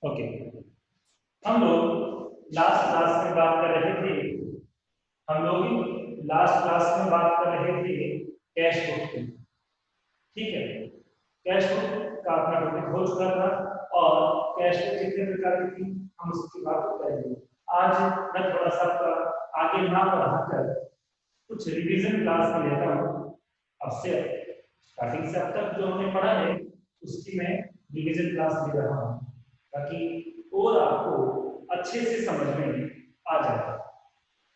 Okay, हम लोग last class में बात कर रहे थे। हम लोग लास्ट क्लास में बात कर रहे थे कैश बुक की। ठीक है, कैश बुक का अपना टॉपिक हो चुका था और कैश बुक कितने प्रकार की थी हम उसकी बात करेंगे। आज मैं थोड़ा सा आगे ना बढ़ा कर कुछ रिवीजन क्लास में लेता हूँ। अब से स्टार्टिंग से अब तक जो हमने पढ़ा है उसकी मैं रिवीजन क्लास ले रहा हूँ ताकि और आपको अच्छे से समझ में आ जाए।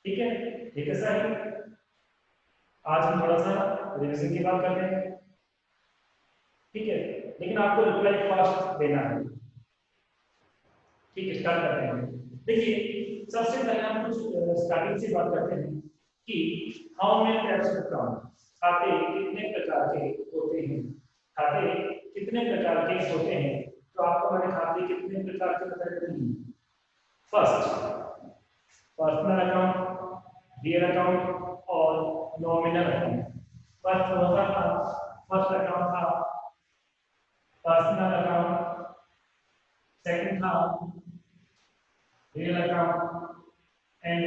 ठीक है, ठीक है सर। आज हम थोड़ा सा रिवीजन की बात करते हैं। ठीक है, लेकिन आपको रिप्लाई फास्ट देना है। ठीक है, स्टार्ट करते हैं। देखिए, सबसे पहले हम कुछ स्टार्टिंग से बात करते हैं कि how many types of account, खाते कितने प्रकार के होते हैं। खाते कितने प्रकार के होते हैं, तो आपको मैंने खाते कितने प्रकार के बताए थे। First, personal account, real account और नॉमिनल अकाउंट। फर्स्ट अकाउंट था पर्सनल अकाउंट, सेकंड था real account and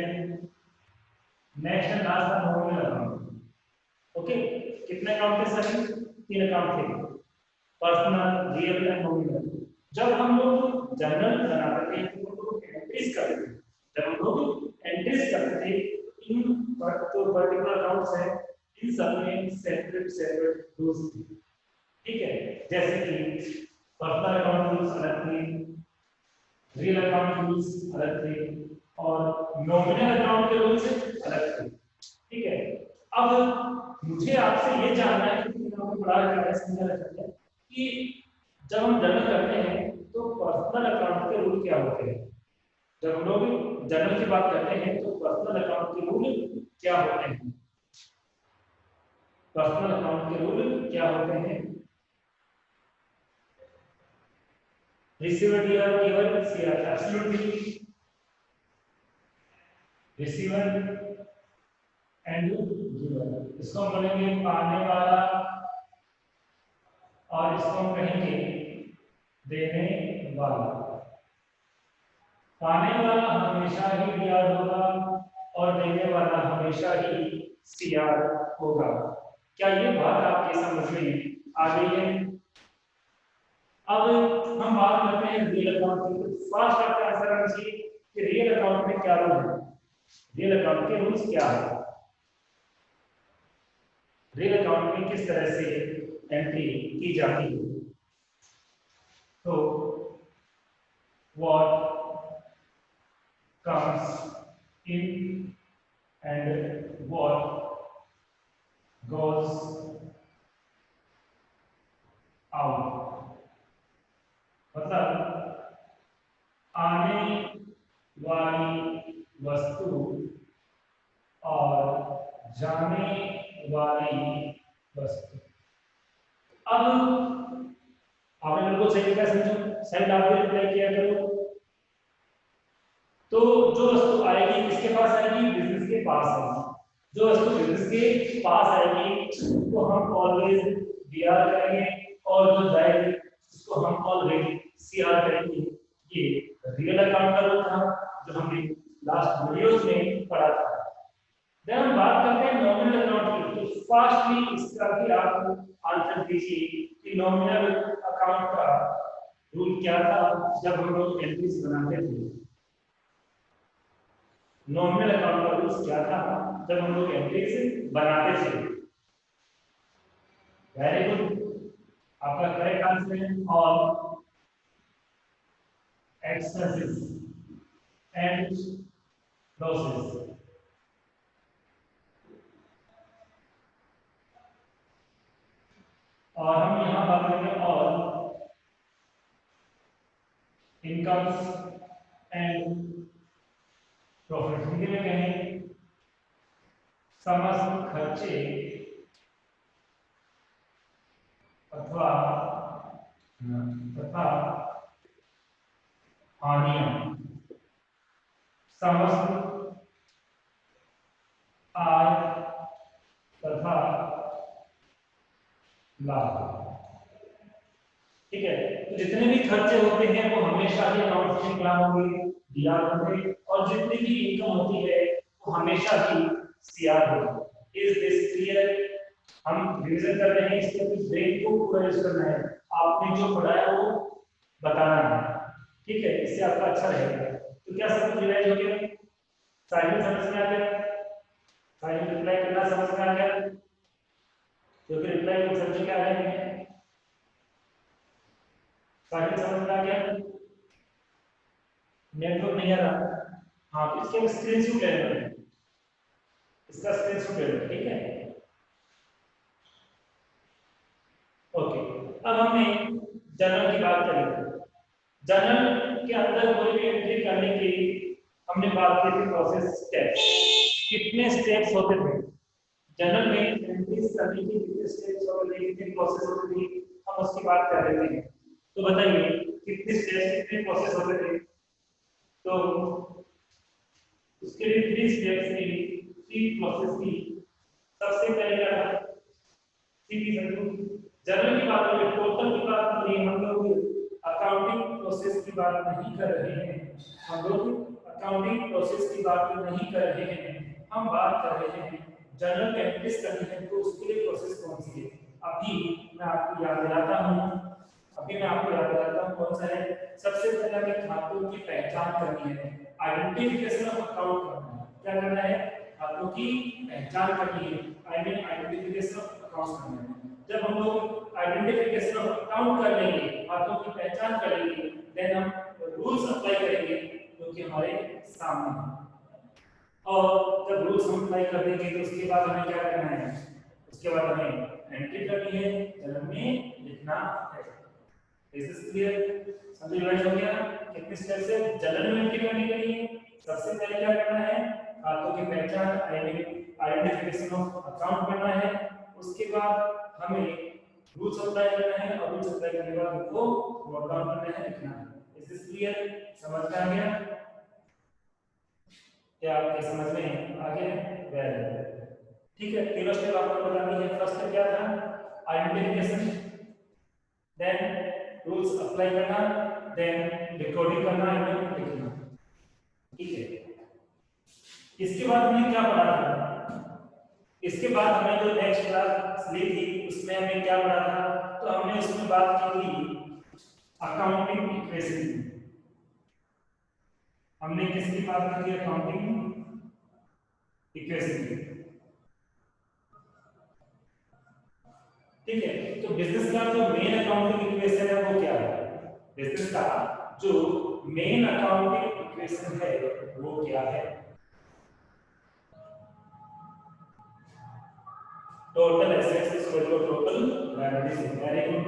next last था नॉमिनल अकाउंट। ओके, कितने अकाउंट थे सर? तीन अकाउंट थे, पर्सनल, रियल एंड नॉमिनल। जब हम लोग जर्नल बनाते थे तो हम लोग एंट्रीज करते थे। जब हम लोग एंट्रीज करते थे इन जो पर्टिकुलर अकाउंट्स हैं इन सब में सेपरेट सेपरेट रूल्स थे। ठीक है, जैसे कि पर्सनल अकाउंट रूल्स अलग थे, रियल अकाउंट रूल्स अलग थे और नॉमिनल अकाउंट के रूल्स अलग थे। ठीक है, अब मुझे आपसे ये जानना है कि आपको बड़ा क्या समझा रखा है कि जब हम जर्नल करते हैं तो पर्सनल अकाउंट के रूल क्या होते हैं। जब हम लोग जर्नल की बात करते हैं तो पर्सनल अकाउंट के रूल क्या होते हैं। पर्सनल अकाउंट के रूल क्या होते हैं? Receiver giver share absolutely, receiver and giver, इसको हम बोलेंगे पाने वाला और इसको हम कहेंगे देने वाला। पाने वाला हमेशा ही बीआर होगा और देने वाला हमेशा ही सीआर होगा। क्या ये बात आपके समझ में आ गई है? अब हम बात करते हैं रियल अकाउंट की। फर्स्ट आपका आंसर आना चाहिए कि रियल अकाउंट में क्या रूल है। रियल अकाउंट के रूल्स क्या है, रियल अकाउंट में किस तरह से एंट्री की जाती है। तो what comes in and what goes out, मतलब आने वाली वस्तु और जाने वाली वस्तु। अब आपने बिल्कुल सही क्या समझो, सही आप भी रिप्लाई किया करो। तो जो वस्तु आएगी किसके पास आएगी? बिजनेस के पास आएगी। जो वस्तु बिजनेस के पास आएगी तो हम ऑलवेज बीआर करेंगे और जो जाएगी उसको हम ऑलवेज सीआर करेंगे। ये रियल अकाउंट का रूल था जो हमने लास्ट वीडियोस में पढ़ा था। जब हम बात करते हैं नॉमिनल अकाउंट की तो फास्टली इसका भी आप आंसर दीजिए कि नॉमिनल अकाउंट का रूल क्या था जब हम लोग एंट्रीज बनाते थे। नॉमिनल अकाउंट का रूल्स क्या था जब हम लोग एंट्रीज बनाते थे। वेरी गुड, आपका करेक्ट आंसर है ऑल एक्सपेंसेस एंड लॉसेस। और हम यहां बात करेंगे all incomes and profit. Hindi में कहें समस्त खर्चे अथवा तथा हानियां, समस्त आय तथा लाभ। ठीक है। तो जितने भी खर्चे होते हैं वो हमेशा ही अकाउंट में क्या होंगे, डीआर होंगे, और जितनी भी इनकम होती है वो हमेशा ही सीआर होगी। Is this clear? हम रिवीजन कर रहे हैं, इसके कुछ ब्रेक को पूरा यूज करना है, आपने जो पढ़ा है वो बताना है, ठीक है, इससे आपका अच्छा रहेगा। तो क्या सब कुछ रिवाइज हो गया, साइड समझ में आ गया, साइड रिप्लाई करना समझ में आ गया, क्योंकि रिप्लाई को समझ के आ रहे हैं, साइड समझ में आ गया, नेटवर्क नहीं आ रहा, हाँ तो इसके स्क्रीन शॉट ले लो, इसका स्क्रीन शॉट ले लो, ठीक है। ओके, अब हमें जर्नल की बात करेंगे। जर्नल के अंदर कोई भी एंट्री करने की हमने बात की थी, प्रोसेस स्टेप्स, कितने स्टेप्स होते थे जर्नल में एंट्रीज करने की, कितने स्टेप्स होते थे, कितनी प्रोसेस होती थी, हम उसकी बात कर रहे थे। तो बताइए कितने स्टेप्स, कितने प्रोसेस होते थे। तो उसके लिए 3 स्टेप्स थी, 3 प्रोसेस थी। सबसे पहले क्या था, सीधी समझो, जर्नल की बात करें, टोटल की बात करें, हम लोग अकाउंटिंग प्रोसेस की बात नहीं कर रहे हैं, हम लोग अकाउंटिंग प्रोसेस की बात नहीं कर रहे हैं, हम बात कर रहे हैं जर्नल एंट्रीज करनी है तो उसके लिए प्रोसेस कौन सी है। अभी मैं आपको याद दिलाता हूँ, अभी मैं आपको याद दिलाता हूँ कौन सा है। सबसे पहले हमें खातों की पहचान करनी है, आइडेंटिफिकेशन ऑफ अकाउंट करना है। क्या करना है, खातों की पहचान करनी है, I mean identification of accounts करना है। जब हम लोग आइडेंटिफिकेशन ऑफ अकाउंट कर लेंगे, खातों की पहचान कर लेंगे, देन हम रूल्स अप्लाई करेंगे जो कि हमारे सामने है। और जब रूल्स हम अप्लाई कर देंगे तो उसके बाद हमें क्या करना है, उसके बाद हमें एंट्री करनी है, जर्नल में लिखना है। Is this clear? समझ में हो गया कितने स्टेप से जर्नल में एंट्री करने के लिए सबसे पहले क्या करना है, खातों की पहचान, आइडेंटिफिकेशन ऑफ अकाउंट करना है। उसके बाद हमें रूल्स अप्लाई करना है, और रूल्स अप्लाई करने के बाद उनको नोट डाउन करना है, लिखना है। Is this clear? समझ में आ गया? क्या आपके समझ में आ गया? वेरी, ठीक है। तीनों स्टेप आपको बतानी है। फर्स्ट स्टेप क्या था, आइडेंटिफिकेशन, देन रूल्स अप्लाई करना, देन रिकॉर्डिंग करना, एंड लिखना, ठीक है। इसके बाद हमने क्या पढ़ा था, इसके बाद हमने जो नेक्स्ट क्लास ली थी उसमें हमने क्या पढ़ा था, तो हमने उसमें बात की थी अकाउंटिंग इक्वेशन की। हमने किसकी बात की थी, अकाउंटिंग इक्वेशन की, ठीक है। तो बिजनेस का जो मेन अकाउंटिंग इक्वेशन है वो क्या है, बिजनेस का जो मेन अकाउंटिंग इक्वेशन है वो क्या है, total assets is equal to total liabilities. Very good,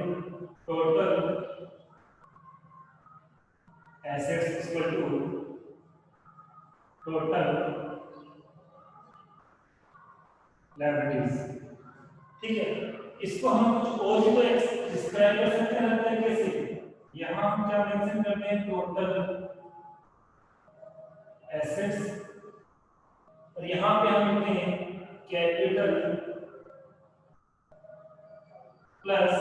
total assets is equal to total liabilities, ठीक है। इसको हम कुछ और भी तो डिस्क्राइब कर सकते हैं हर तरीके से। यहां हम क्या मेंशन करते हैं, टोटल एसेट्स, और यहां पे हम लिखते हैं कैपिटल प्लस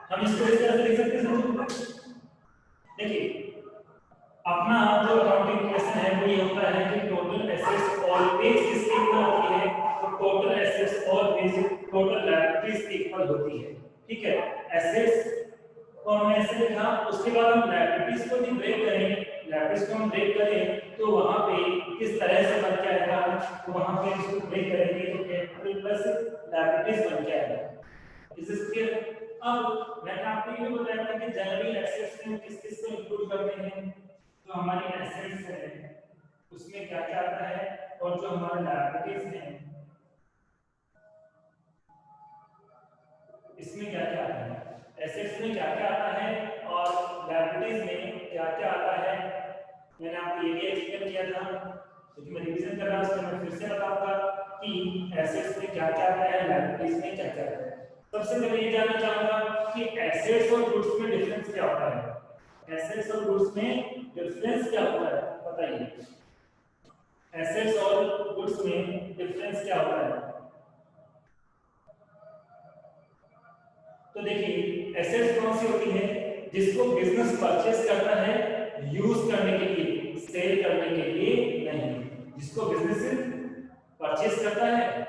हम इसको इस तरह से लिख सकते हैं, समझो। देखिए अपना जो अकाउंटिंग इक्वेशन है वो ये होता है कि टोटल एसेट्स ऑलवेज किसके इक्वल होती है, तो total assets always total liabilities के इक्वल होती है, ठीक है। एसेट्स को हमने ऐसे लिखा, उसके बाद हम लायबिलिटीज को भी ब्रेक करेंगे, लायबिलिटीज को हम ब्रेक करें तो वहां पे किस तरह से बन के आएगा, तो वहां पे इसको ब्रेक करेंगे तो कैपिटल प्लस लायबिलिटीज बन के आएगा। Is this clear? अब मैंने आपको ये बताया था कि जनरल एसेट्स में किस किस को इंक्लूड करते हैं, तो हमारी एसेट्स है उसमें क्या क्या आता है, और जो हमारे लायबिलिटीज हैं इसमें क्या क्या आता है, एसेट्स में क्या क्या आता है और लायबिलिटीज में क्या क्या आता है। मैंने आपको ये भी एक्सप्लेन किया था, क्योंकि मैं रिवीजन कर रहा हूं, मैं फिर से बताऊंगा कि एसेट्स में क्या क्या आता है, लायबिलिटीज में क्या क्या आता है। सबसे पहले ये जानना चाहूंगा कि एसेट्स और गुड्स में डिफरेंस क्या होता है। एसेट्स और गुड्स में डिफरेंस क्या होता है बताइए। एसेट्स और गुड्स में डिफरेंस क्या होता है? तो देखिए एसेट्स कौन सी होती है जिसको बिजनेस परचेस करता है यूज करने के लिए, सेल करने के लिए नहीं। जिसको बिजनेस परचेस करता है,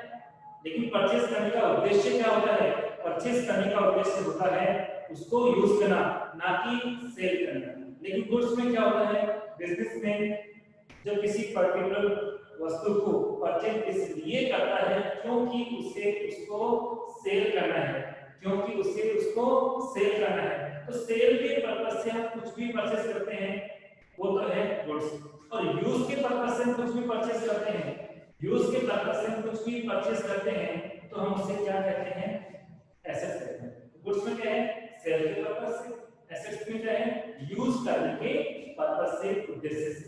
लेकिन परचेस करने का उद्देश्य क्या होता है? परचेस करने का उद्देश्य होता है उसको यूज करना, ना कि सेल करना। लेकिन गुड्स में क्या होता है? बिजनेस में जब किसी पर्टिकुलर वस्तु को परचेज इसलिए करता है क्योंकि उसे उसको सेल करना है, क्योंकि उसे उसको सेल करना है। तो सेल के पर्पस से हम कुछ भी परचेज करते हैं वो तो है गुड्स, और यूज के पर्पस से हम कुछ भी परचेज करते हैं, यूज के पर्पस से हम कुछ भी परचेज करते हैं तो हम उसे क्या कहते हैं? एसेट्स कहते हैं। गुड्स में क्या है? सेल के पर्पस से। एसेट्स में क्या है? यूज करने के पर्पस से, उद्देश्य से।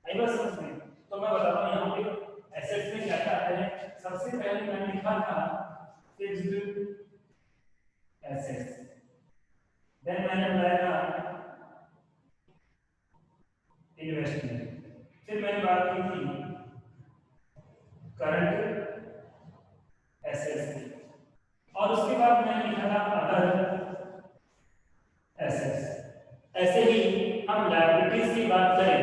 आई बात समझ में? तो मैं बताता हूं यहाँ पे एसेट्स में क्या क्या आता है। सबसे पहले मैंने लिखा था फिक्स्ड एसेट्स, देन मैंने बताया था इन्वेस्टमेंट, फिर मैंने बात की थी करंट एसेट्स की, और उसके बाद मैंने लिखा था अदर एसेट्स। ऐसे ही हम लायबिलिटीज की बात करें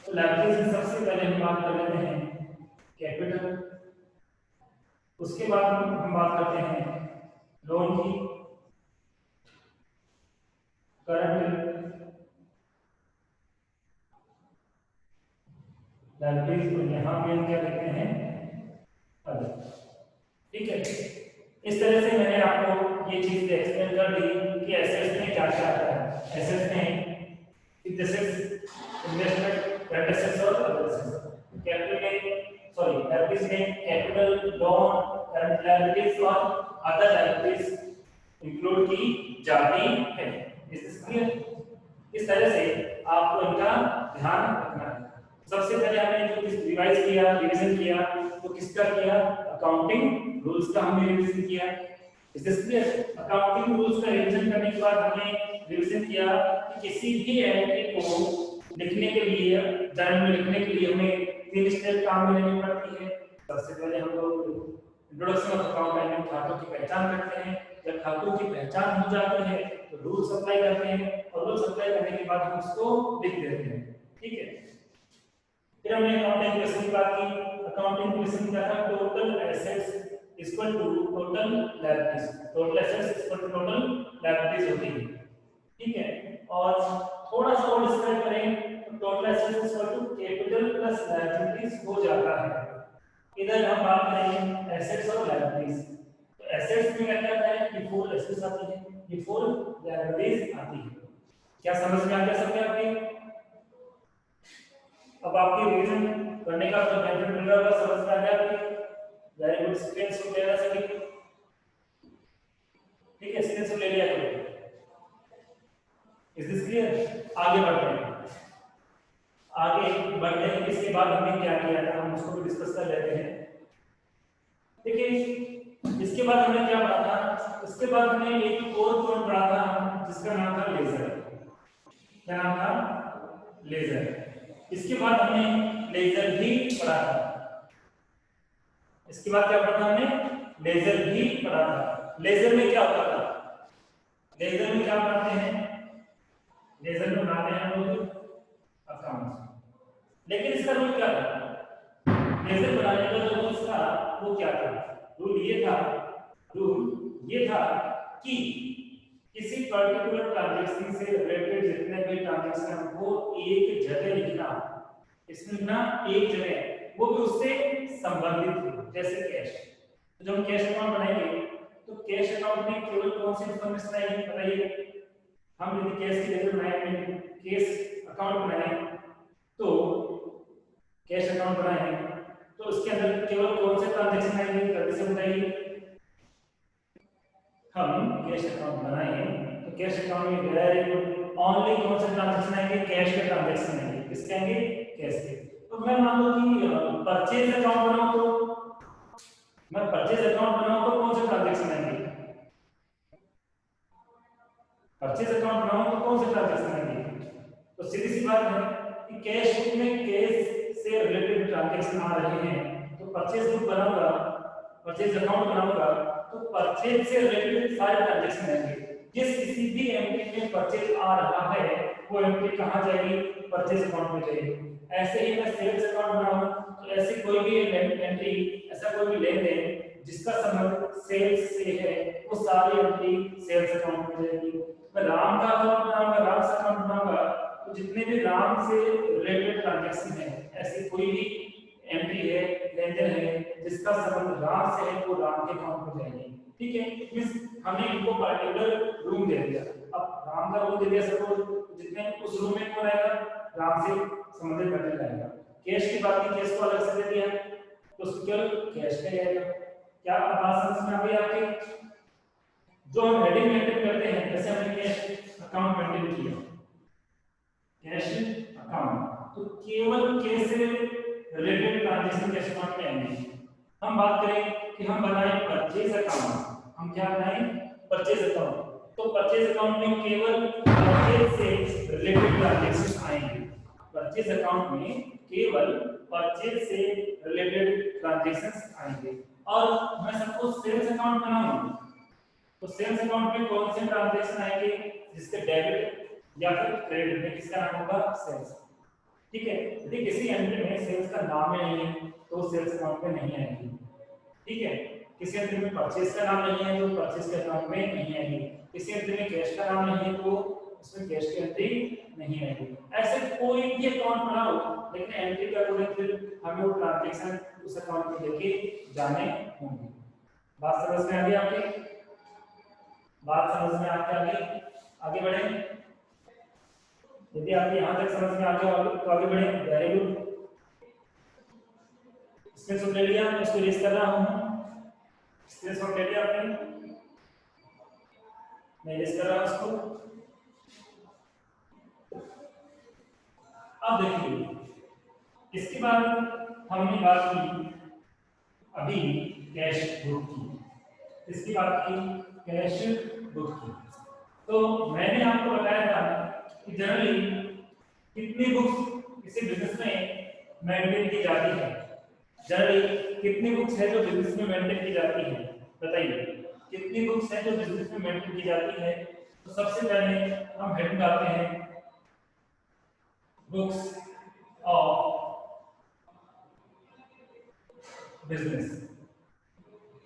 तो लायबिलिटीज में सबसे पहले हम बात कर लेते हैं कैपिटल, उसके बाद हम बात करते हैं लोन की, करंट लायबिलिटीज को यहाँ पे हम क्या लिखते हैं? अदर। ठीक है, इस तरह से मैंने आपको ये चीज एक्सप्लेन कर दी कि एसेट्स में क्या क्या आता है। एसेट्स में fixed assets, investment, current assets और अदर एसेट्स। कैपिटल में सॉरी लायबिलिटीज में कैपिटल, लोन, करंट लायबिलिटीज और अदर लायबिलिटीज इंक्लूड की जाती है। इस क्लियर? इस तरह से आपको इनका ध्यान रखना है। सबसे पहले हमने जो रिवाइज किया, रिवीजन किया, तो किसका किया? अकाउंटिंग रूल्स का हमने रिवीजन किया। Is this clear? Accounting rules का रिवीजन करने के बाद हमने रिवीजन किया कि किसी भी एंट्री को लिखने के लिए, जर्नल में लिखने के लिए हमें 3 स्टेप काम में लेनी पड़ती है। सबसे पहले हम लोग इंट्रोडक्शन ऑफ अकाउंट यानी खातों की पहचान करते हैं। जब खातों की पहचान हो जाती है तो रूल्स अप्लाई करते हैं, और रूल्स अप्लाई करने के बाद हम उसको लिख देते हैं। ठीक है, फिर हमने अकाउंटिंग इक्वेशन की बात की। अकाउंटिंग इक्वेशन क्या था? Total assets equal to total liabilities. Total assets equal to total liabilities होती है। ठीक है, और थोड़ा सा और डिस्क्राइब करें तो total assets equal to capital plus liabilities हो जाता है। इधर हम बात करेंगे एसेट्स और लायबिलिटीज। तो एसेट्स में क्या क्या आता है? बिफोर एसेट्स आती है, बिफोर लायबिलिटीज आती है। क्या समझ में आ गया सबके आपके? अब आपके रिवीजन करने का जो मेथड मिल रहा है समझ में आ गया आपके? वेरी गुड, स्क्रीन शॉट ले रहा सभी। ठीक है, स्क्रीन शॉट ले लिया करो। Is this clear? आगे बढ़ते हैं। आगे बढ़ते हैं, इसके बाद हमने क्या किया था हम उसको भी डिस्कस कर लेते हैं। देखिए इसके बाद हमने क्या पढ़ा था? इसके बाद हमने एक और पॉइंट पढ़ा था जिसका नाम था लेजर। क्या नाम था? लेजर। इसके बाद हमने लेजर भी पढ़ा था। इसके बाद क्या पढ़ा था हमने? लेजर भी पढ़ा था। लेजर में क्या होता था? लेजर में क्या पढ़ते हैं? लेजर में बनाते हैं हम लोग अकाउंट। लेकिन इसका रूल क्या था? लेजर बनाने का जो रूल था वो क्या था? रूल ये था कि किसी पर्टिकुलर ट्रांजैक्शन से रिलेटेड जितने भी ट्रांजैक्शन वो एक जगह लिखना, इसमें लिखना एक जगह, वो भी उससे संबंधित हो, जैसे कैश। तो जब हम कैश अकाउंट बनाएंगे तो कैश अकाउंट में केवल कौन सी इन्फॉर्मेशन आएगी बताइए? हम यदि कैश की लेजर बनाएंगे, कैश अकाउंट बनाए तो कैश अकाउंट बनाए तो उसके अंदर केवल कौन से ट्रांजैक्शन आएंगे? जल्दी से बताइए। हम कैश अकाउंट बनाए तो कैश अकाउंट में वेरी गुड, ओनली कौन से ट्रांजैक्शन आएंगे? कैश के ट्रांजैक्शन आएंगे। किसके आएंगे? कैश के। तो मैं मान लो कि परचेज अकाउंट बनाऊं तो मैं परचेज अकाउंट बनाऊं तो कौन से ट्रांजैक्शन आएंगे? परचेज अकाउंट बनाओ तो कौन से ट्रांजैक्शन आएंगे? तो सीधी सी बात है कि कैश बुक में कैश से रिलेटेड ट्रांजैक्शन आ रहे हैं, तो परचेज बुक बनाऊंगा, परचेज अकाउंट बनाऊंगा, तो परचेज से रिलेटेड सारे ट्रांजैक्शन आएंगे। जिस किसी भी एंट्री में परचेज आ रहा है वो एंट्री कहां जाएगी? परचेज अकाउंट में जाएगी। ऐसे ही मैं सेल्स अकाउंट बनाऊं तो ऐसी कोई भी एंट्री, ऐसा कोई भी लेन देन जिसका संबंध सेल्स से है वो सारी एंट्री सेल्स अकाउंट में जाएगी। मैं राम का अकाउंट बनाऊंगा, राम से अकाउंट बनाऊंगा, तो जितने भी राम से रिलेटेड ट्रांजैक्शन है, ऐसी कोई भी एंट्री है, लेन देन है जिसका संबंध राम से है वो राम के अकाउंट में जाएगी। ठीक है, मींस हमने इनको पर्टिकुलर रूम दे दिया। अब राम का रूम दे दिया सबको, जितने उस रूम में कौन आएगा? राम से संबंधित मैटर आएगा। कैश की बात की, कैश को अलग से दे दिया तो केवल कैश का आएगा। क्या बात समझ में आ गई आपके? जो हम हेडिंग मेंटेन करते हैं, जैसे हमने कैश अकाउंट मेंटेन किया, कैश अकाउंट, तो केवल कैश से रिलेटेड ट्रांजैक्शन कैश अकाउंट में आएंगे। हम बात करें कि हम बनाएं परचेज अकाउंट, हम क्या बनाएं? Purchase account. तो परचेज अकाउंट में केवल परचेज से रिलेटेड ट्रांजैक्शन आएंगे। परचेज अकाउंट में केवल परचेज से रिलेटेड ट्रांजैक्शंस आएंगे। और मैं सपोज सेल्स अकाउंट बनाऊं तो सेल्स अकाउंट में कौन से ट्रांजैक्शन आएंगे? जिसके डेबिट या फिर क्रेडिट में किसका नाम होगा? सेल्स। ठीक है, यदि किसी एंट्री में सेल्स का नाम नहीं है तो सेल्स अकाउंट में नहीं आएगी। ठीक है, किसी एंट्री में परचेज का नाम नहीं है तो परचेज के अकाउंट में नहीं आएगी। किसी एंट्री में कैश का नाम नहीं है तो उसमें कैश की एंट्री नहीं आएगी। ऐसे कोई भी अकाउंट बनाओ, लेकिन एंट्री के अकॉर्डिंग फिर हमें वो ट्रांजैक्शन उस अकाउंट में लेके जाने होंगे। बात समझ में आ गई आपकी? बात समझ में आगे बढ़े। यदि आप यहां तक समझ में आ गया तो आगे बढ़े। वेरी गुड, स्क्रीनशॉट ले लिया, मैं इसको रेस कर रहा हूं। स्क्रीनशॉट ले लिया आपने? मैं रेस कर रहा हूं इसको। अब देखिए, इसके बाद हमने बात की अभी कैश बुक की, इसकी बात की कैश बुक की। तो मैंने आपको बताया था कि जनरली कितनी बुक्स किसी बिजनेस में मेंटेन की जाती है। जनरली कितनी बुक्स है जो बिजनेस में मेंटेन की जाती है? बताइए, कितनी बुक्स है जो बिजनेस में मेंटेन की जाती है? तो सबसे पहले हम हेडिंग आते हैं books of business,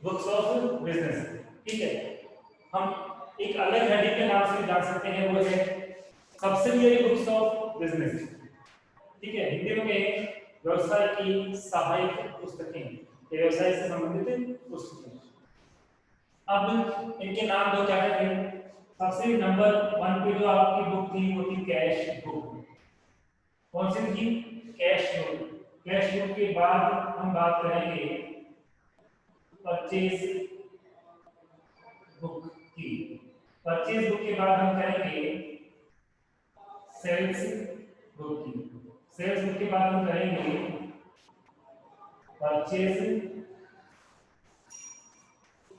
books of business. ठीक है, हम एक अलग हेडिंग के नाम से जान सकते हैं, वो है सब्सिडियरी बुक्स ऑफ बिजनेस। ठीक है, हिंदी में व्यवसाय की सहायक पुस्तकें, व्यवसाय से संबंधित पुस्तकें। अब इनके नाम दो क्या है? सबसे नंबर 1 पे जो आपकी बुक थी वो थी कैश बुक। कौन सी थी? Cash book. कैश बुक के बाद हम बात करेंगे परचेज बुक की। परचेज बुक के बाद हम करेंगे सेल्स बुक की। सेल्स बुक के बाद हम करेंगे परचेज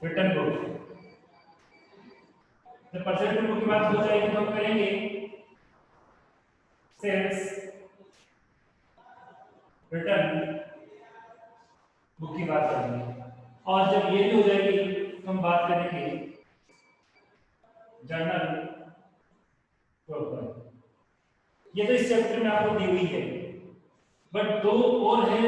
रिटर्न बुक। जब परचेज बुक की बात हो जाएगी तो हम करेंगे सेल्स रिटर्न बुक की बात करेंगे। और जब ये भी हो जाएगी तो हम बात करेंगे जर्नल प्रॉपर। ये तो इस चैप्टर में आपको दी हुई है, बट दो और है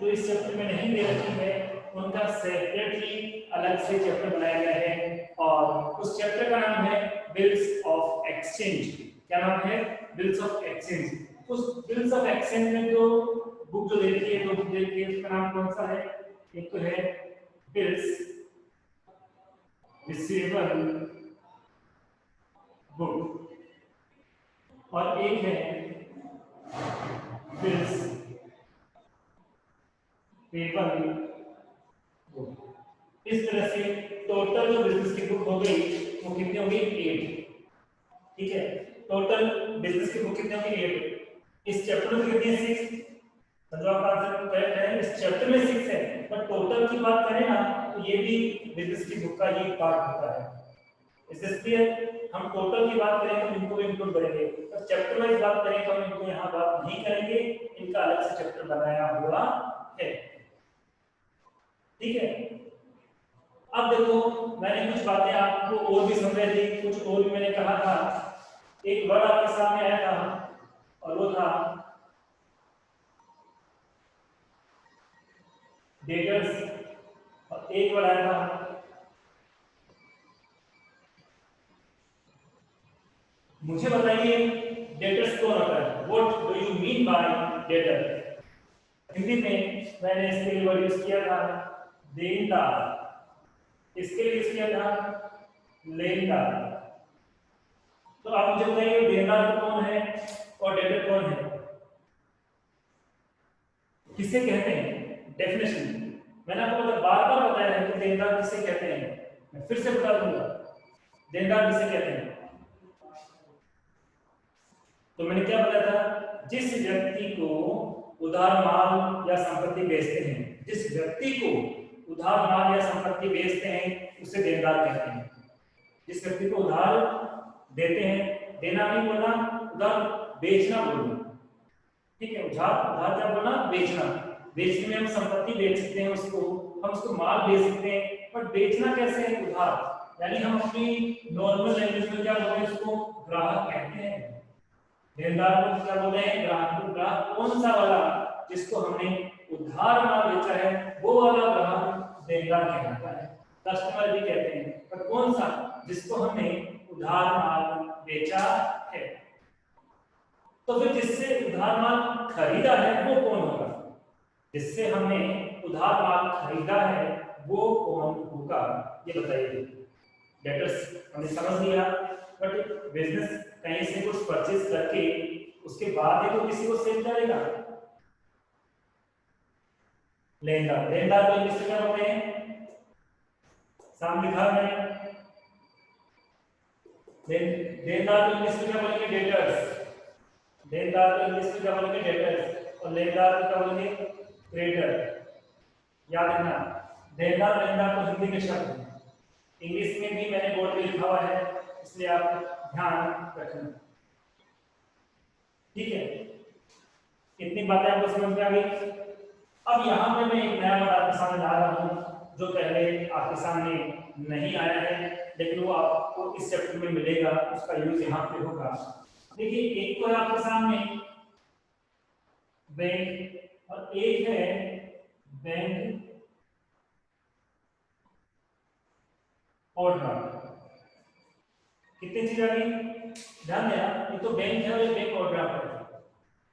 जो इस चैप्टर में नहीं दे रखी है, उनका सेपरेटली अलग से चैप्टर बनाया गया है। और उस चैप्टर का नाम है बिल्स ऑफ एक्सचेंज। क्या नाम है? Bills of exchange. उस बिल्स ऑफ एक्सचेंज में जो बुक जो दे रखी है, दो बुक दे रखी है, उसका नाम कौन सा है? एक तो है बिल्स रिसीवेबल बुक और एक है बिल्स पेबल बुक। इस तरह से टोटल जो बिजनेस की बुक हो गई वो कितनी हो गई? 8। ठीक है, टोटल बिजनेस की बुक कितनी हो गई? 8। इस चैप्टर में कितनी है? 6। समझो आपका आंसर करेक्ट है। इस चैप्टर में 6 है, पर टोटल की बात करें ना तो ये भी बिजनेस की बुक का ही पार्ट होता है। इस क्लियर? हम टोटल की बात करें तो इनको भी इंक्लूड करेंगे, और चैप्टर वाइज बात करें तो हम इनको यहाँ बात नहीं करेंगे, इनका अलग से चैप्टर बनाया हुआ है। ठीक है, अब देखो मैंने कुछ बातें आपको और भी समझाई थी, कुछ और भी मैंने कहा था। एक वर्ड आपके सामने आया था और वो था डेटर्स, और एक वर्ड आया था, मुझे बताइए डेटर्स कौन होता है? What do you mean by debtor? Hindi में मैंने इसके लिए वर्ड यूज किया था देनदार, इसके लिए यूज किया था लेनदार। तो आप मुझे बताइए देनदार कौन है और डेटर कौन है, किसे कहते हैं? डेफिनेशन मैंने आपको बार बार बताया है कि देनदार किसे कहते हैं, मैं फिर से बता दूंगा देनदार किसे कहते हैं। तो मैंने क्या बताया था? जिस व्यक्ति को उधार माल या संपत्ति बेचते हैं, जिस व्यक्ति को उधार माल या संपत्ति बेचते हैं उसे देनदार कहते हैं। जिस व्यक्ति को उधार देते हैं, देना नहीं बोलना, उधार बेचना बोलना। ठीक है, उधार उधार क्या बोलना? बेचना। बेचने में हम संपत्ति बेच सकते हैं उसको, हम उसको माल बेच सकते हैं, बट बेचना कैसे है? उधार। यानी हम अपनी नॉर्मल लैंग्वेज में क्या बोलते हैं? उसको ग्राहक कहते हैं। देनदार को क्या बोलते हैं? ग्राहक। तो ग्राहक कौन सा वाला? जिसको हमने उधार माल बेचा है वो वाला ग्राहक देनदार कहलाता है। कस्टमर भी कहते हैं, पर कौन सा? जिसको हमने उधार माल बेचा है। तो फिर जिससे उधार माल खरीदा है वो कौन होगा? जिससे हमने उधार माल खरीदा है वो कौन होगा, ये बताइए। डेटर्स हमने समझ लिया, बट बिजनेस कहीं से कुछ परचेज करके उसके बाद ही तो किसी को सेल करेगा। लेनदार, लेनदार को इंग्लिश में क्या बोलते हैं? सामने लिखा है देनदार को इंग्लिश में क्या बोलेंगे? डेटर्स। देनदार को इंग्लिश में क्या बोलेंगे? डेटर्स। और लेनदार को क्या बोलेंगे? क्रेडिटर। याद रखना, देनदार लेनदार तो हिंदी के शब्द हैं, इंग्लिश में भी मैंने बोर्ड पे लिखा हुआ है, इसलिए आप ध्यान रखना। ठीक है, इतनी बातें आपको समझ में आ गई। अब यहाँ पे मैं एक नया वर्ड आपके सामने ला रहा हूँ जो पहले आपके सामने नहीं आया है, लेकिन वो आपको इस चैप्टर में मिलेगा, उसका यूज यहाँ पे होगा। देखिए, एक तो है आपके सामने बैंक और एक है बैंक ओवरड्राफ्ट। कितनी चीज आ गई? ध्यान देना, ये तो बैंक है और ये बैंक ओवरड्राफ्ट है।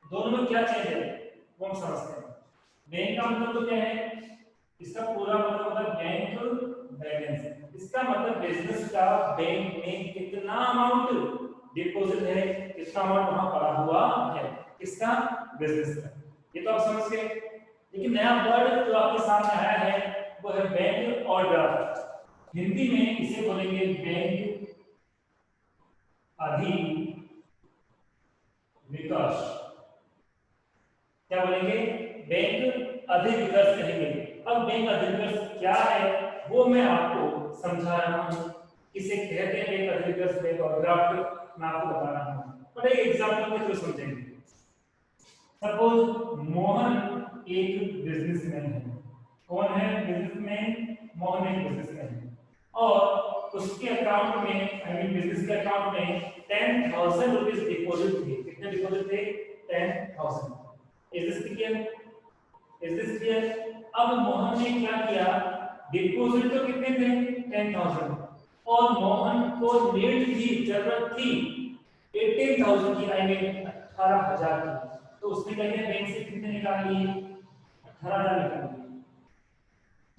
दोनों में क्या चेंज है वो हम समझते हैं। बैंक का मतलब तो क्या है? इसका पूरा मतलब होता है बैंक बैलेंस। इसका मतलब बिजनेस का बैंक में कितना अमाउंट डिपॉजिट है, कितना अमाउंट वहां पड़ा हुआ है, किसका? बिजनेस का। ये तो आप समझ गए। लेकिन नया वर्ड जो आपके सामने आया है वो है बैंक ओवरड्राफ्ट। हिंदी में इसे बोलेंगे बैंक अधिविकर्ष। क्या बोलेंगे? बैंक अधिविकर्ष कहेंगे। अब बैंक अधिविकर्ष क्या है वो मैं आपको समझा रहा हूँ, किसे कहते हैं बैंक अधिविकर्ष, बैंक ओवरड्राफ्ट मैं आपको बता रहा हूँ, बट एक एग्जांपल के थ्रू समझेंगे। सपोज मोहन एक बिजनेसमैन है। कौन है बिजनेसमैन? मोहन एक बिजनेसमैन है और उसके अकाउंट में, आई मीन बिजनेस के अकाउंट में 10,000 रुपीज डिपॉजिट थे। कितने डिपॉजिट थे? 10,000। Is this clear? Is this clear? अब मोहन ने क्या किया? डिपॉजिट तो कितने थे? 10,000, और मोहन को नीड थी, जरूरत थी 18,000 की, आई मीन 18,000 की। तो उसने क्या किया? बैंक से कितने निकाल लिए? 18,000 निकाल लिए।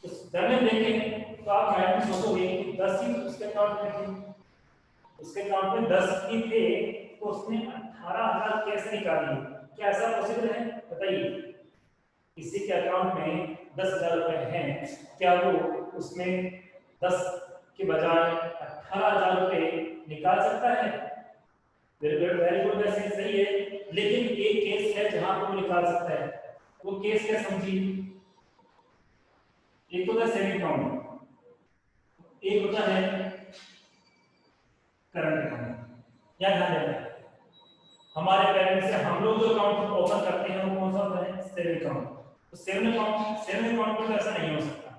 तो जब हम देखें तो आप माइंड में सोचोगे कि 10 ही उसके अकाउंट में थे, उसके अकाउंट में 10 ही थे, तो उसने 18,000 कैसे निकाल लिए? क्या ऐसा पॉसिबल है? बताइए, किसी के अकाउंट में 10,000 रुपए हैं, क्या वो उसमें 10 के बजाय 18,000 रुपए निकाल सकता है? वेरी गुड, वैसे सही है, लेकिन एक केस है जहां पर वो निकाल सकता है। वो केस क्या समझिए? एक होता है सेविंग अकाउंट, एक होता है करंट अकाउंट। या ध्यान देना, हमारे पेरेंट्स से हम लोग जो अकाउंट ओपन करते हैं वो कौन सा होता है? Saving account. तो सेविंग अकाउंट में तो ऐसा नहीं हो सकता।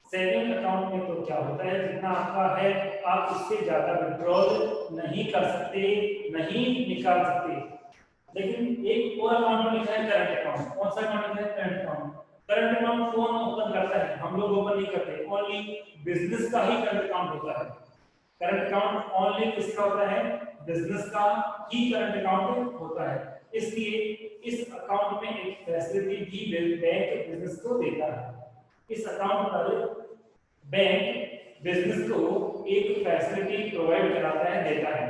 सेविंग अकाउंट में तो क्या होता है, जितना आपका है आप उससे ज्यादा विड्रॉल नहीं कर सकते, नहीं निकाल सकते। लेकिन एक और अकाउंट में लिखा है करंट अकाउंट। कौन सा अकाउंट लिखा है? Current account. करंट अकाउंट कौन ओपन करता है? हम लोग ओपन नहीं करते, ओनली बिजनेस का ही करंट अकाउंट होता है। करंट अकाउंट ओनली किसका होता है? बिजनेस का ही करंट अकाउंट होता है। इसलिए इस अकाउंट में एक फैसिलिटी भी बैंक बिजनेस को देता है। इस अकाउंट पर बैंक बिजनेस को एक फैसिलिटी प्रोवाइड कराता है, देता है।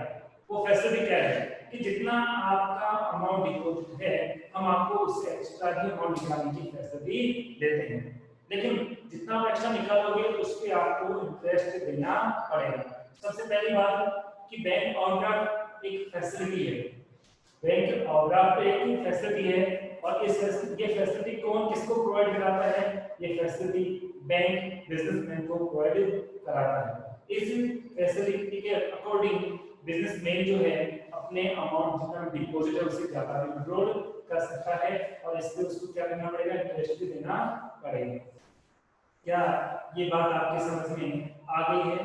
वो फैसिलिटी क्या है कि जितना आपका अमाउंट डिपॉजिट है हम आपको उससे एक्स्ट्रा भी अमाउंट निकालने की फैसिलिटी देते हैं। लेकिन जितना आप एक्स्ट्रा निकालोगे उस पे आपको इंटरेस्ट देना पड़ेगा। सबसे पहली बात कि बैंक ओवरड्राफ्ट एक फैसिलिटी है। बैंक ओवरड्राफ्ट एक फैसिलिटी है और ये फैसिलिटी कौन किसको प्रोवाइड कराता है? ये फैसिलिटी बैंक बिजनेसमैन को प्रोवाइड कराता है। इस फैसिलिटी के अकॉर्डिंग बिजनेसमैन जो है अपने अमाउंट जितना डिपॉजिट है उससे ज्यादा विड्रॉल कर सकता है और इसलिए उसको क्या करना पड़ेगा? इंटरेस्ट भी देना पड़ेगा। क्या ये बात आपके समझ में आ गई है?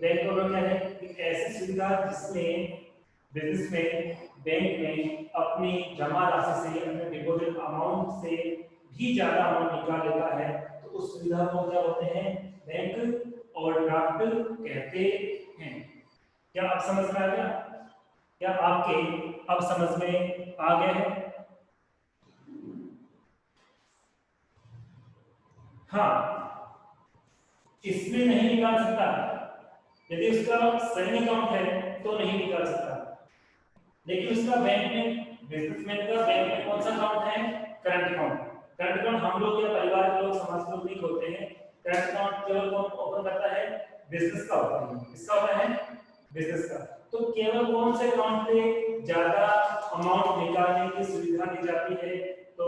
बैंक और क्या है? एक ऐसी सुविधा जिसमें बिजनेसमैन बैंक में अपनी जमा राशि से, अपने डिपॉजिट अमाउंट से भी ज्यादा अमाउंट निकाल लेता है, तो उस सुविधा को क्या बोलते हैं? बैंक ओवरड्राफ्ट कहते हैं। क्या आप समझ में आ गया? क्या आपके अब समझ में आ गए हैं? हाँ, इसमें नहीं निकाल सकता। यदि उसका सेविंग अकाउंट है तो नहीं निकाल सकता, लेकिन उसका बैंक में, बिजनेसमैन का बैंक में कौन सा अकाउंट है? Current account. करंट अकाउंट हम लोग या परिवार के लोग, समाज के लोग नहीं खोलते हैं। करंट अकाउंट केवल कौन ओपन करता है? बिजनेस का होता है। किसका होता है? बिजनेस का। तो केवल कौन से अकाउंट पे ज्यादा अमाउंट निकालने की सुविधा दी जाती है? तो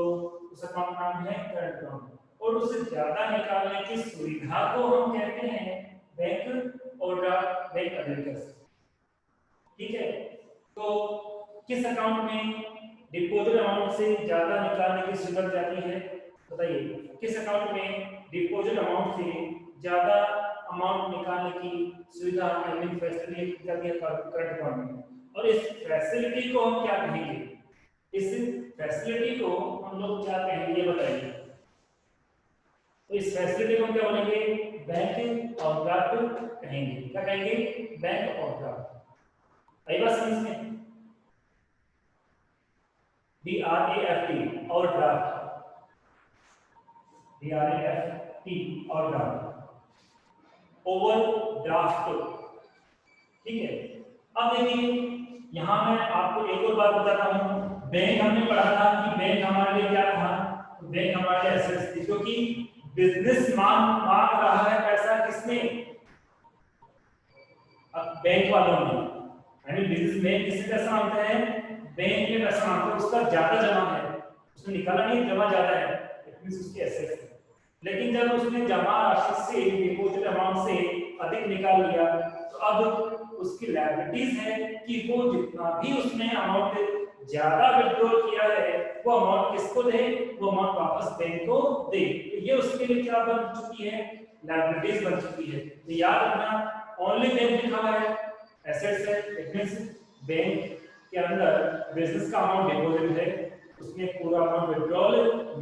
उस अकाउंट का नाम है करंट अकाउंट। और उससे ज्यादा निकालने की सुविधा को हम कहते हैं बैंक ओवरड्राफ्ट, बैंक अवेलेबल। ठीक है, तो किस अकाउंट में डिपॉजिट अमाउंट से ज्यादा निकालने की सुविधा जाती है? बताइए, किस अकाउंट में डिपॉजिट अमाउंट से ज्यादा अमाउंट निकालने की सुविधा, अर्निंग फैसिलिटी जाती है? करंट अकाउंट में। और इस फैसिलिटी को हम क्या कहेंगे? इस फैसिलिटी को हम लोग क्या कहेंगे बताइए? तो इस फैसिलिटी को हम क्या बोलेंगे? बैंक ओवरड्राफ्ट कहेंगे। क्या कहेंगे? Bank overdraft. आई बात समझ में? DRAFT और ड्राफ्ट, DRAFT और ड्राफ्ट, ओवर ड्राफ्ट। ठीक है, अब देखिए यहां मैं आपको एक और बात बताता हूं। बैंक हमने पढ़ा था कि बैंक हमारे लिए क्या था? बैंक हमारे लिए एसेट्स थी, क्योंकि बिजनेस मांग रहा है पैसा किसने? अब बैंक वालों ने, यानी बिजनेस में किससे पैसा मांगता है? बैंक में पैसा मांगता है। उसका ज्यादा जमा है, उसने निकाला नहीं, जमा ज्यादा है, इट मींस उसके एसेट्स है। लेकिन जब उसने जमा राशि से, डिपॉजिट अमाउंट से अधिक निकाल लिया, तो अब उसकी लायबिलिटीज है कि वो जितना भी उसने अमाउंट ज्यादा विड्रॉ किया है वो अमाउंट किसको दे? वो अमाउंट वापस बैंक को दे। तो ये उसके लिए क्या बन चुकी है? लायबिलिटीज बन चुकी है। तो याद रखना, ओनली बैंक लिखा हुआ है, एसेट्स है, इट मींस बैंक के अंदर बिजनेस का अमाउंट डिपॉजिट है, उसने पूरा अमाउंट विड्रॉल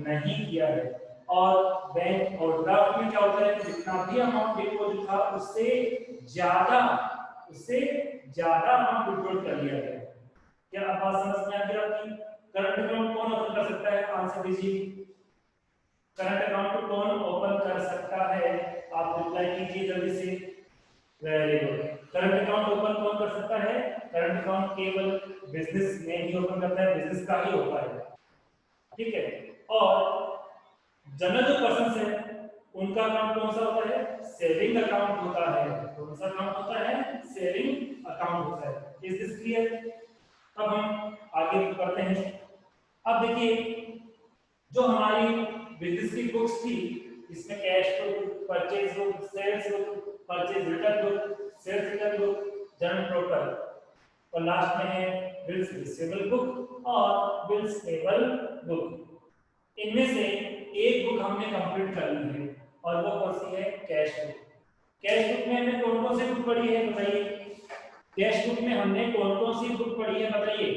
नहीं किया है। और बैंक ओवरड्राफ्ट में क्या होता है? जितना भी अमाउंट डिपॉजिट था उससे ज्यादा अमाउंट विड्रॉल कर लिया गया। क्या आप बात समझ में आ गई आपकी? करंट अकाउंट कौन ओपन कर सकता है? आंसर दीजिए। करंट अकाउंट कौन ओपन कर सकता है? आप रिप्लाई कीजिए जल्दी से। Very good. Current account open कौन कर सकता है? करंट अकाउंट केवल बिजनेस में ही ओपन करता है, बिजनेस का ही होता है। ठीक है, और जनरल जो पर्सन है उनका अकाउंट कौन सा होता है? सेविंग अकाउंट होता है। कौन सा अकाउंट होता है? सेविंग अकाउंट होता है। Is this clear? अब हम आगे बढ़ते हैं। अब देखिए, जो हमारी बिजनेस की बुक्स थी, इसमें cash book, purchase book, sales book, purchase return book, sales return book, journal total, और लास्ट में है बिल्स रिसीवेबल बुक और बिल्स पेबल बुक। इनमें से एक बुक हमने कंप्लीट कर ली है और वो कौन सी है? Cash book. कैश बुक में हमने कौन कौन सी बुक पढ़ी है बताइए? कैश बुक में हमने कौन कौन सी बुक पढ़ी है बताइए?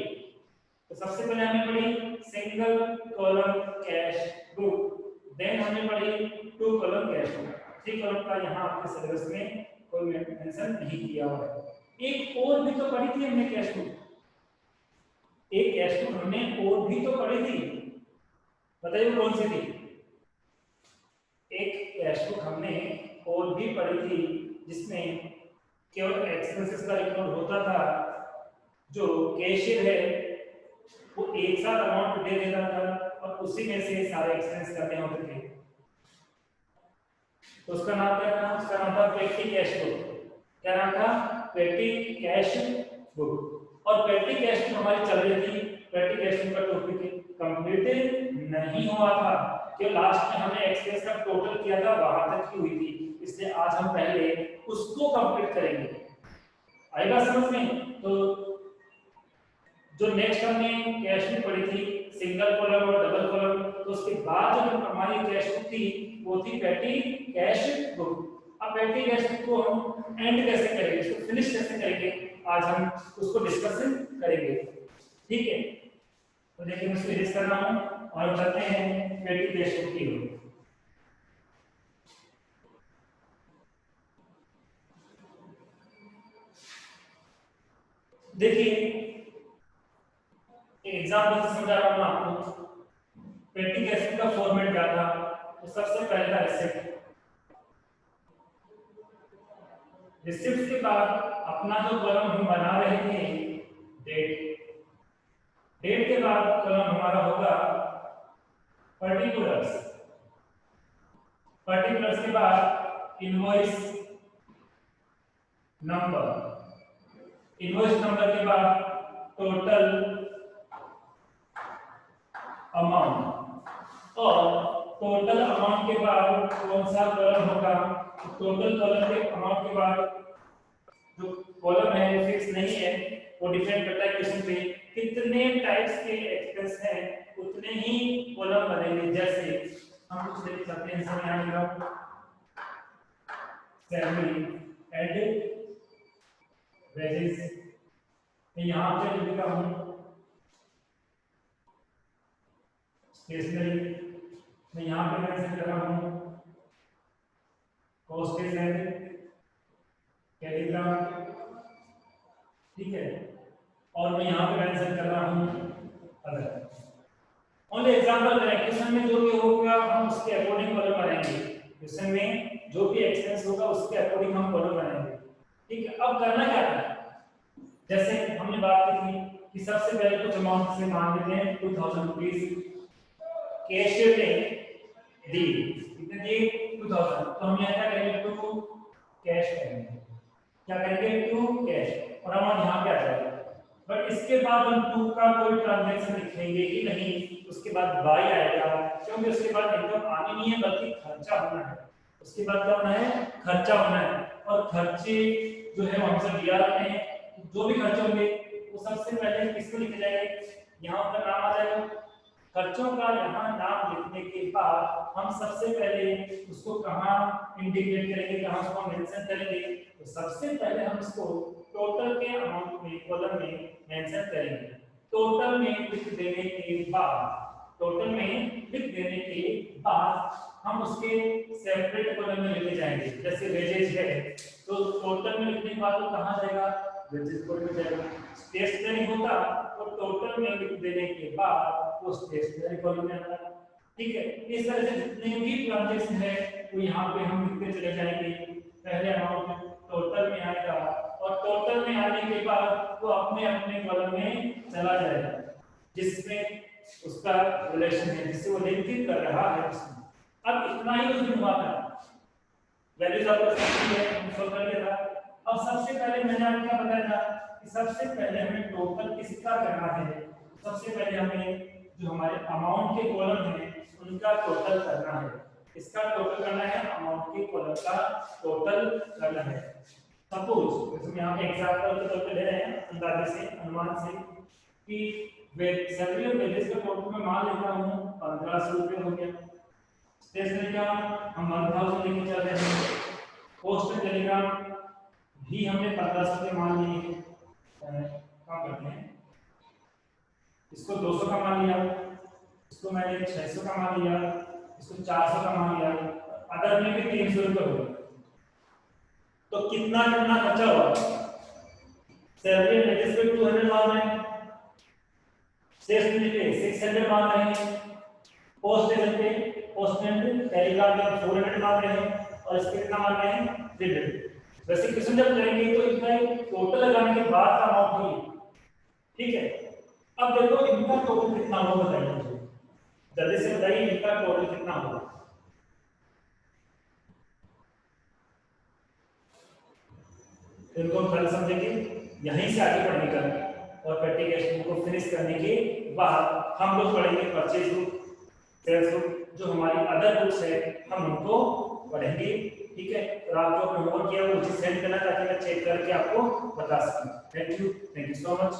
तो सबसे पहले हमने पढ़ी single column cash book, then हमने पढ़ी 2 कॉलम कैश बुक। 3 कॉलम का यहाँ आपके सिलेबस में कोई मेंशन नहीं किया हुआ है। एक और भी तो पढ़ी थी हमने कैश बुक, एक कैश बुक हमने और भी तो पढ़ी थी, बताइए वो कौन सी थी? एक कैश बुक हमने और भी पढ़ी थी जिसमें केवल एक्सपेंसेस का रिकॉर्ड होता था, जो कैशियर है वो एक साथ अमाउंट दे देता था और उसी में से सारे एक्सपेंस करने होते थे। तो उसका नाम क्या था? उसका नाम था पेटी कैश बुक। क्या नाम था? पेटी कैश बुक। और पेटी कैश बुक हमारी चल रही थी, पेटी कैश बुक का टॉपिक कंप्लीट नहीं हुआ था, कि लास्ट में हमने एक्सपेंस का टोटल किया था वहां तक की हुई थी, इसलिए आज हम पहले उसको कंप्लीट करेंगे। आएगा समझ में? तो जो नेक्स्ट हमने कैश बुक पढ़ी थी सिंगल कॉलम और डबल कॉलम, तो उसके बाद जो हमारी कैश बुक थी वो थी पेटी कैश बुक। अब पेटी कैश बुक को हम एंड कैसे करेंगे, इसको फिनिश कैसे करेंगे, आज हम उसको डिस्कशन करेंगे। ठीक है, तो देखिए मैं इसको फिनिश कर रहा हूं और चलते हैं पेटी कैश बुक की ओर। देखिए एग्जांपल से समझा रहा हूं आपको। पेटी कैश बुक का फॉर्मेट क्या था? तो सबसे पहले था रिसिप्ट। रिसिप्ट के बाद अपना जो कॉलम हम बना रहे थे डेट, डेट के बाद कॉलम हमारा होगा पर्टिकुलर्स, पर्टिकुलर्स के बाद इनवॉइस नंबर, इनवॉइस नंबर के बाद टोटल अमाउंट, और टोटल अमाउंट के बाद कौन सा कॉलम होगा? टोटल कॉलम के अमाउंट के बाद जो कॉलम है वो फिक्स नहीं है, वो डिपेंड करता है क्वेश्चन पे कितने टाइप्स के एक्सपेंस हैं उतने ही कॉलम बनेंगे। जैसे हम कुछ देख सकते हैं, इसमें यहाँ लिखा सैलरी एंड वेजेस, यहाँ पे लिखा हूँ स्टेशनरी, मैं यहाँ पे मेंशन कर रहा हूँ पोस्टेज एंड टेलीग्राम, ठीक है, और मैं यहाँ पे मेंशन कर रहा हूँ अदर। ओनली एग्जांपल क्वेश्चन में जो भी होगा हम उसके अकॉर्डिंग कॉलम बनाएंगे, क्वेश्चन में जो भी एक्सपेंस होगा उसके अकॉर्डिंग हम कॉलम बनाएंगे। ठीक है, अब करना क्या है? जैसे हमने बात की थी कि सबसे पहले कुछ अमाउंट से मान लेते हैं 2000 रुपीज कैशियर ने दी, कितने दिए? 2000। तो हम यहाँ क्या करेंगे? टू कैश करेंगे, क्या करेंगे? टू कैश, और अमाउंट यहाँ पे आ जाएगा। बट इसके बाद हम टू का कोई ट्रांजैक्शन लिखेंगे ही नहीं, उसके बाद बाई आएगा, क्योंकि उसके बाद इनकम आनी नहीं है बल्कि खर्चा होना है। उसके बाद क्या होना है? खर्चा होना है, और खर्चे जो है हमसे दिया रहते हैं, जो भी खर्चे होंगे वो सबसे पहले किसको लिखे जाएंगे? यहाँ पर नाम आ जाएगा। खर्चों का यहाँ नाम लिखने के बाद हम सबसे पहले उसको कहाँ इंडिकेट करेंगे, कहाँ उसको मेंशन करेंगे? तो सबसे पहले हम इसको टोटल के अमाउंट में कॉलम में मेंशन करेंगे। टोटल में लिख देने के बाद, टोटल में लिख देने के बाद हम उसके सेपरेट कॉलम में लेके जाएंगे। जैसे वेजेज है तो टोटल में लिखने के बाद वो कहाँ जाएगा? वेजेज कॉलम में जाएगा। स्टेशनरी होता तो टोटल में लिख देने के बाद वो स्टेशनरी कॉलम में आता। ठीक है, इस तरह से जितने भी ट्रांजैक्शन है वो यहाँ पे हम लिखते चले जाएंगे। पहले अमाउंट टोटल में आएगा और टोटल में आने के बाद वो अपने अपने कॉलम में चला जाएगा जिसमें उसका रिलेशन है, जिससे वो लिंकिंग कर रहा है उसमें। अब इतना ही उसमें हुआ था, वैल्यूज आपको समझ है, हम सॉल्व कर लिया था। अब सबसे पहले मैंने आपको क्या बताया था कि सबसे पहले हमें टोटल किसका करना है? सबसे पहले हमें जो हमारे अमाउंट के कॉलम हैं उनका टोटल करना है। इसका टोटल करना है, अमाउंट के कॉलम का टोटल करना है। सपोज जैसे यहाँ पे एग्जांपल के तौर पे ले रहे हैं अंदाजे से अनुमान से कि सैलरी और वेजेस का टोटल मैं मान लेता हूँ 1500 रुपये हो गया। स्टेशनरी का हम 1000 लेके चल रहे हैं। पोस्ट एंड टेलीग्राम भी हमने 1500 रुपये मान लिए काम करते हैं। इसको 200 का मान लिया, इसको मैंने 600 का मान लिया, इसको 400 का मान लिया, अदर में भी 300 रुपये हो गए। तो कितना कितना खर्चा हुआ? सैलरी एंड वेजेस पे 200 मान रहे हैं, स्टेशनरी पे 600 मान रहे हैं, पोस्ट एंड टेलीग्राम पे 400 मान रहे हैं और इसके कितना मान रहे हैं 300। वैसे क्वेश्चन जब करेंगे तो इनका एक टोटल लगाने के बाद का अमाउंट होगी, ठीक है। अब देखो इनका टोटल कितना होगा बताइए मुझे, जल्दी से बताइए इनका टोटल कितना होगा। इनको हम कल समझेंगे, यहीं से आगे पढ़ने का और प्रैक्टिकल को फिनिश करने के बाद हम लोग पढ़ेंगे परचेज बुक, सेल्स बुक, जो हमारी अदर बुक्स है हम उनको पढ़ेंगे, ठीक है। और आप जो होमवर्क किया वो मुझे सेंड करना ताकि मैं चेक करके आपको बता सकूं। Thank you so much.